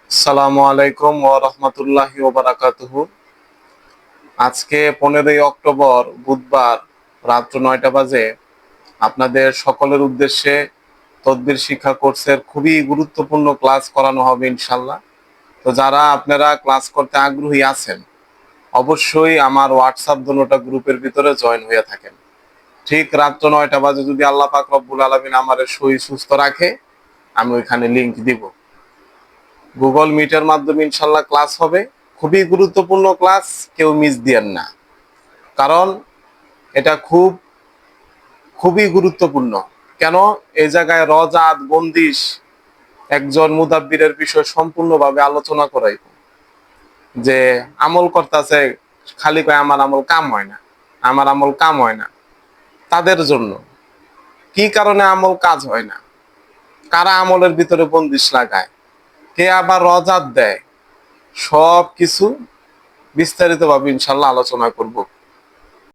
আসসালামু আলাইকুম ওয়া রাহমাতুল্লাহি ওয়া বারাকাতুহু। আজকে 15ই অক্টোবর বুধবার রাত্র 9টা বাজে আপনাদের সকলের উদ্দেশ্যে তদবির শিক্ষা কোর্সের খুবই গুরুত্বপূর্ণ ক্লাস করানো হবে ইনশাল্লাহ। তো যারা আপনারা ক্লাস করতে আগ্রহী আছেন অবশ্যই আমার হোয়াটসঅ্যাপ দোনোটা গ্রুপের ভিতরে জয়েন হয়ে থাকেন। ঠিক রাত্র 9টা বাজে যদি আল্লাহ পাক রব্বুল আলামিন আমার শরীর সুস্থ রাখে আমি ওইখানে লিংক দিব। গুগল মিটের মাধ্যমে ইনশাল্লাহ ক্লাস হবে। খুবই গুরুত্বপূর্ণ ক্লাস, কেউ মিস দিয়েন না, কারণ এটা খুবই গুরুত্বপূর্ণ। কেন? এই জায়গায় রজাত বন্দিশ একজন মুদাব্বিরের বিষয় সম্পূর্ণভাবে আলোচনা করাইব। যে আমল করতেছে, খালি কয় আমার আমল কাম হয় না, আমার আমল কাম হয় না, তাদের জন্য কি কারণে আমল কাজ হয় না, কারা আমলের ভিতরে বন্দিশ লাগায়, কে আবার রজাত দেয়, সব কিছু বিস্তারিত ভাবে ইনশাল্লাহ আলোচনা করব।